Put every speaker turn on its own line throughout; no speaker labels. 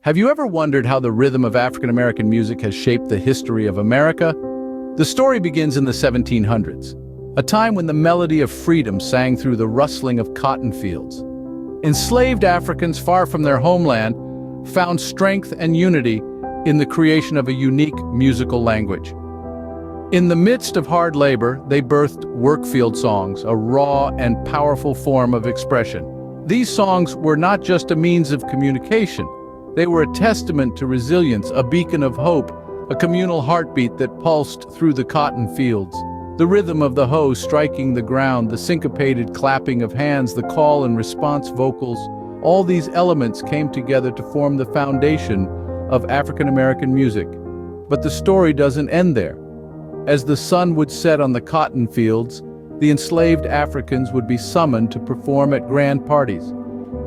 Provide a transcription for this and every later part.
Have you ever wondered how the rhythm of African American music has shaped the history of America? The story begins in the 1700s, a time when the melody of freedom sang through the rustling of cotton fields. Enslaved Africans far from their homeland found strength and unity in the creation of a unique musical language. In the midst of hard labor, they birthed workfield songs, a raw and powerful form of expression. These songs were not just a means of communication. They were a testament to resilience, a beacon of hope, a communal heartbeat that pulsed through the cotton fields. The rhythm of the hoe striking the ground, the syncopated clapping of hands, the call and response vocals, all these elements came together to form the foundation of African American music. But the story doesn't end there. As the sun would set on the cotton fields, the enslaved Africans would be summoned to perform at grand parties.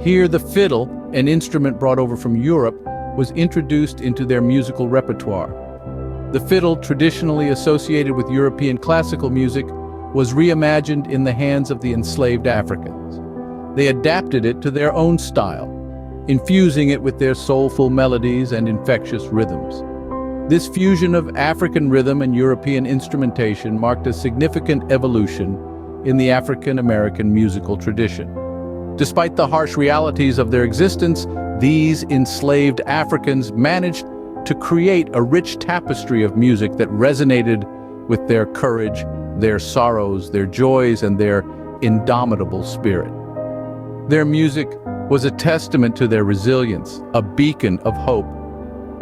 Here the fiddle, an instrument brought over from Europe, was introduced into their musical repertoire. The fiddle, traditionally associated with European classical music, was reimagined in the hands of the enslaved Africans. They adapted it to their own style, infusing it with their soulful melodies and infectious rhythms. This fusion of African rhythm and European instrumentation marked a significant evolution in the African American musical tradition. Despite the harsh realities of their existence, these enslaved Africans managed to create a rich tapestry of music that resonated with their courage, their sorrows, their joys, and their indomitable spirit. Their music was a testament to their resilience, a beacon of hope,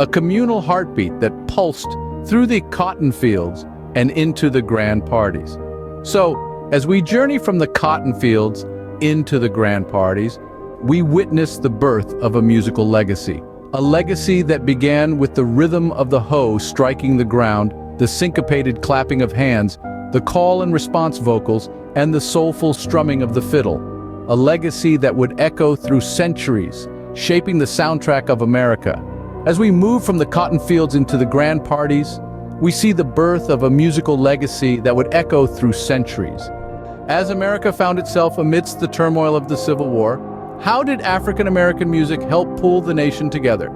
a communal heartbeat that pulsed through the cotton fields and into the grand parties. So, as we journey from the cotton fields into the grand parties, we witness the birth of a musical legacy. A legacy that began with the rhythm of the hoe striking the ground, the syncopated clapping of hands, the call and response vocals, and the soulful strumming of the fiddle. A legacy that would echo through centuries, shaping the soundtrack of America. As we move from the cotton fields into the grand parties, we see the birth of a musical legacy that would echo through centuries. As America found itself amidst the turmoil of the Civil War, how did African American music help pull the nation together?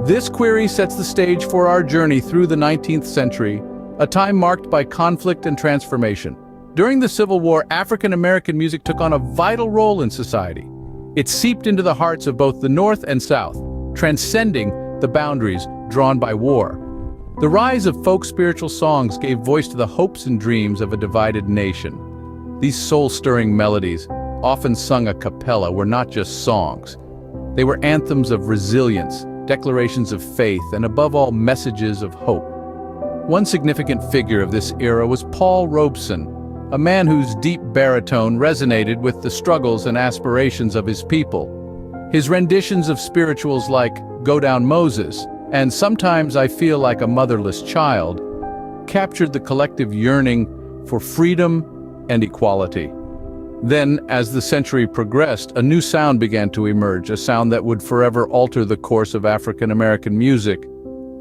This query sets the stage for our journey through the 19th century, a time marked by conflict and transformation. During the Civil War, African American music took on a vital role in society. It seeped into the hearts of both the North and South, transcending the boundaries drawn by war. The rise of folk spiritual songs gave voice to the hopes and dreams of a divided nation. These soul-stirring melodies, often sung a cappella, were not just songs. They were anthems of resilience, declarations of faith, and above all, messages of hope. One significant figure of this era was Paul Robeson, a man whose deep baritone resonated with the struggles and aspirations of his people. His renditions of spirituals like "Go Down Moses" and "Sometimes I Feel Like a Motherless Child" captured the collective yearning for freedom and equality. Then, as the century progressed, a new sound began to emerge, a sound that would forever alter the course of African American music.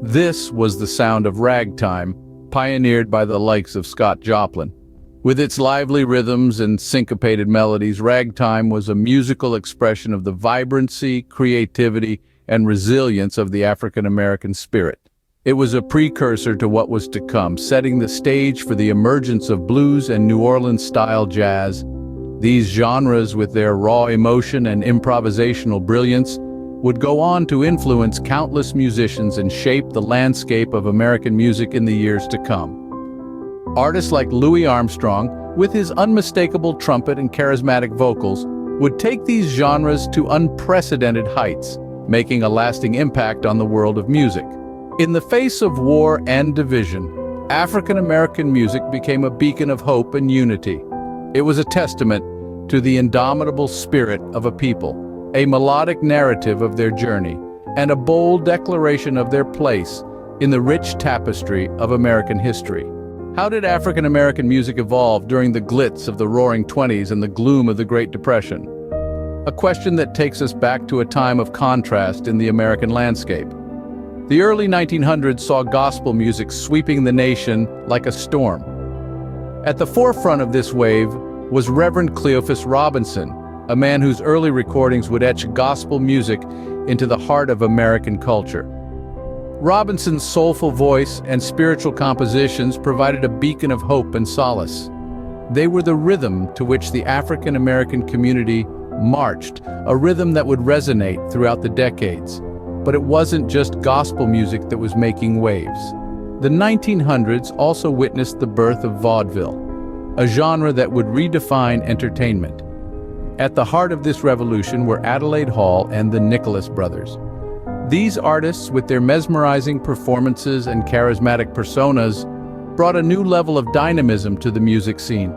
This was the sound of ragtime, pioneered by the likes of Scott Joplin. With its lively rhythms and syncopated melodies, ragtime was a musical expression of the vibrancy, creativity, and resilience of the African American spirit. It was a precursor to what was to come, setting the stage for the emergence of blues and New Orleans-style jazz. These genres, with their raw emotion and improvisational brilliance, would go on to influence countless musicians and shape the landscape of American music in the years to come. Artists like Louis Armstrong, with his unmistakable trumpet and charismatic vocals, would take these genres to unprecedented heights, making a lasting impact on the world of music. In the face of war and division, African American music became a beacon of hope and unity. It was a testament to the indomitable spirit of a people, a melodic narrative of their journey, and a bold declaration of their place in the rich tapestry of American history. How did African American music evolve during the glitz of the Roaring '20s and the gloom of the Great Depression? A question that takes us back to a time of contrast in the American landscape. The early 1900s saw gospel music sweeping the nation like a storm. At the forefront of this wave was Reverend Cleophas Robinson, a man whose early recordings would etch gospel music into the heart of American culture. Robinson's soulful voice and spiritual compositions provided a beacon of hope and solace. They were the rhythm to which the African American community marched, a rhythm that would resonate throughout the decades. But it wasn't just gospel music that was making waves. The 1900s also witnessed the birth of vaudeville, a genre that would redefine entertainment. At the heart of this revolution were Adelaide Hall and the Nicholas Brothers. These artists, with their mesmerizing performances and charismatic personas, brought a new level of dynamism to the music scene.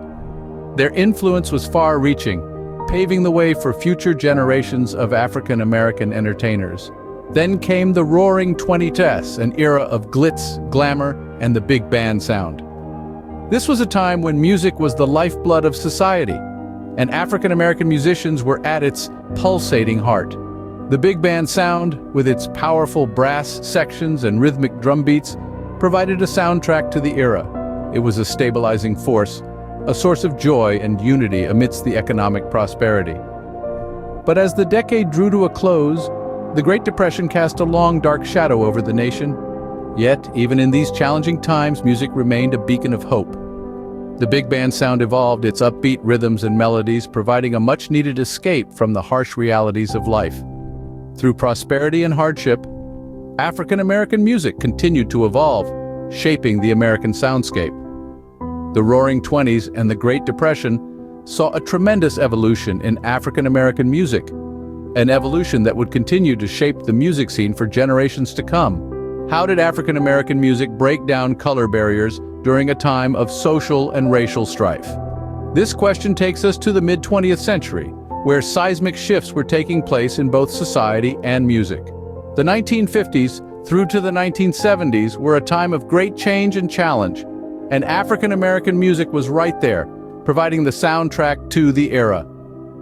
Their influence was far-reaching, paving the way for future generations of African American entertainers. Then came the Roaring '20s, an era of glitz, glamour, and the big band sound. This was a time when music was the lifeblood of society, and African American musicians were at its pulsating heart. The big band sound, with its powerful brass sections and rhythmic drum beats, provided a soundtrack to the era. It was a stabilizing force, a source of joy and unity amidst the economic prosperity. But as the decade drew to a close, the Great Depression cast a long, dark shadow over the nation. Yet, even in these challenging times, music remained a beacon of hope. The big band sound evolved, its upbeat rhythms and melodies providing a much-needed escape from the harsh realities of life. Through prosperity and hardship, African American music continued to evolve, shaping the American soundscape. The Roaring '20s and the Great Depression saw a tremendous evolution in African American music, an evolution that would continue to shape the music scene for generations to come. How did African American music break down color barriers during a time of social and racial strife? This question takes us to the mid-20th century, where seismic shifts were taking place in both society and music. The 1950s through to the 1970s were a time of great change and challenge, and African American music was right there, providing the soundtrack to the era.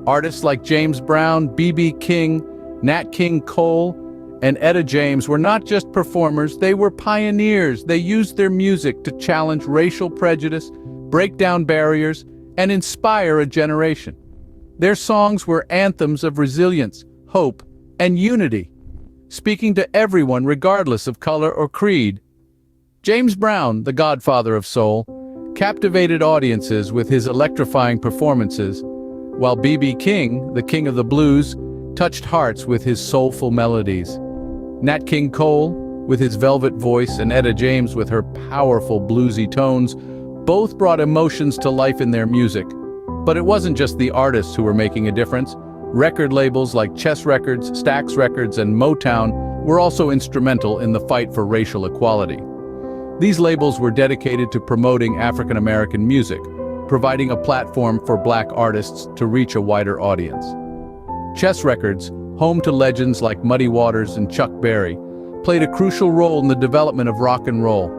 Artists like James Brown, B.B. King, Nat King Cole, and Etta James were not just performers, they were pioneers. They used their music to challenge racial prejudice, break down barriers, and inspire a generation. Their songs were anthems of resilience, hope, and unity, speaking to everyone regardless of color or creed. James Brown, the godfather of soul, captivated audiences with his electrifying performances, while B.B. King, the king of the blues, touched hearts with his soulful melodies. Nat King Cole, with his velvet voice, and Etta James with her powerful bluesy tones, both brought emotions to life in their music. But it wasn't just the artists who were making a difference. Record labels like Chess Records, Stax Records, and Motown were also instrumental in the fight for racial equality. These labels were dedicated to promoting African American music, providing a platform for Black artists to reach a wider audience. Chess Records, home to legends like Muddy Waters and Chuck Berry, played a crucial role in the development of rock and roll.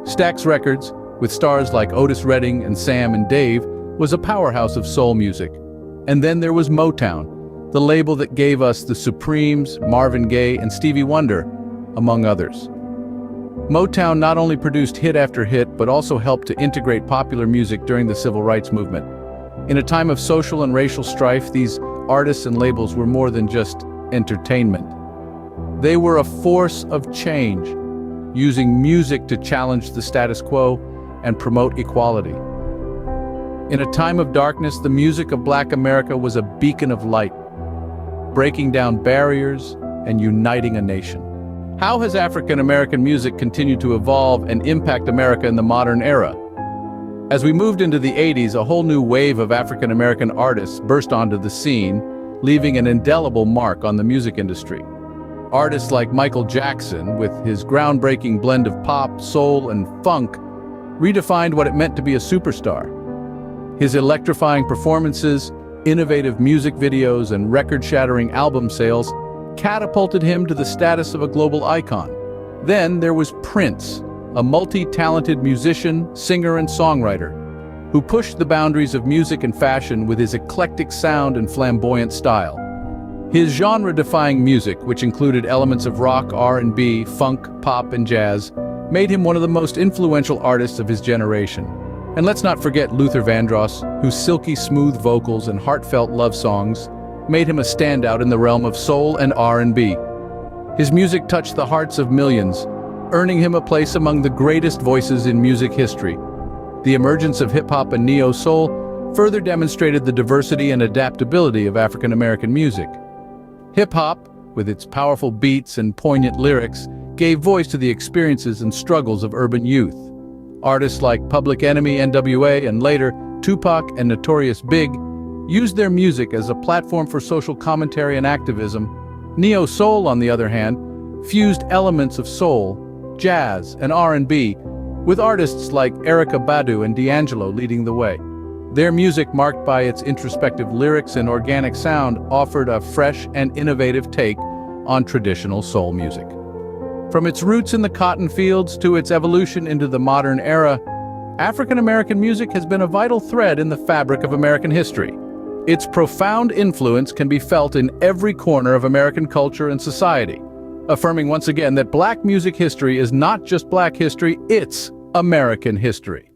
Stax Records, with stars like Otis Redding and Sam and Dave, was a powerhouse of soul music. And then there was Motown, the label that gave us the Supremes, Marvin Gaye, and Stevie Wonder, among others. Motown not only produced hit after hit, but also helped to integrate popular music during the civil rights movement. In a time of social and racial strife, these artists and labels were more than just entertainment. They were a force of change, using music to challenge the status quo and promote equality. In a time of darkness, the music of Black America was a beacon of light, breaking down barriers and uniting a nation. How has African American music continued to evolve and impact America in the modern era? As we moved into the 80s, a whole new wave of African American artists burst onto the scene, leaving an indelible mark on the music industry. Artists like Michael Jackson, with his groundbreaking blend of pop, soul, and funk, redefined what it meant to be a superstar. His electrifying performances, innovative music videos, and record-shattering album sales catapulted him to the status of a global icon. Then there was Prince, a multi-talented musician, singer, and songwriter, who pushed the boundaries of music and fashion with his eclectic sound and flamboyant style. His genre-defying music, which included elements of rock, R&B, funk, pop, and jazz, made him one of the most influential artists of his generation. And let's not forget Luther Vandross, whose silky smooth vocals and heartfelt love songs made him a standout in the realm of soul and R&B. His music touched the hearts of millions, earning him a place among the greatest voices in music history. The emergence of hip-hop and neo-soul further demonstrated the diversity and adaptability of African American music. Hip-hop, with its powerful beats and poignant lyrics, gave voice to the experiences and struggles of urban youth. Artists like Public Enemy, NWA, and later Tupac and Notorious Big used their music as a platform for social commentary and activism. Neo-soul, on the other hand, fused elements of soul, jazz, and R&B, with artists like Erykah Badu and D'Angelo leading the way. Their music, marked by its introspective lyrics and organic sound, offered a fresh and innovative take on traditional soul music. From its roots in the cotton fields to its evolution into the modern era, African American music has been a vital thread in the fabric of American history. Its profound influence can be felt in every corner of American culture and society, affirming once again that Black music history is not just Black history, it's American history.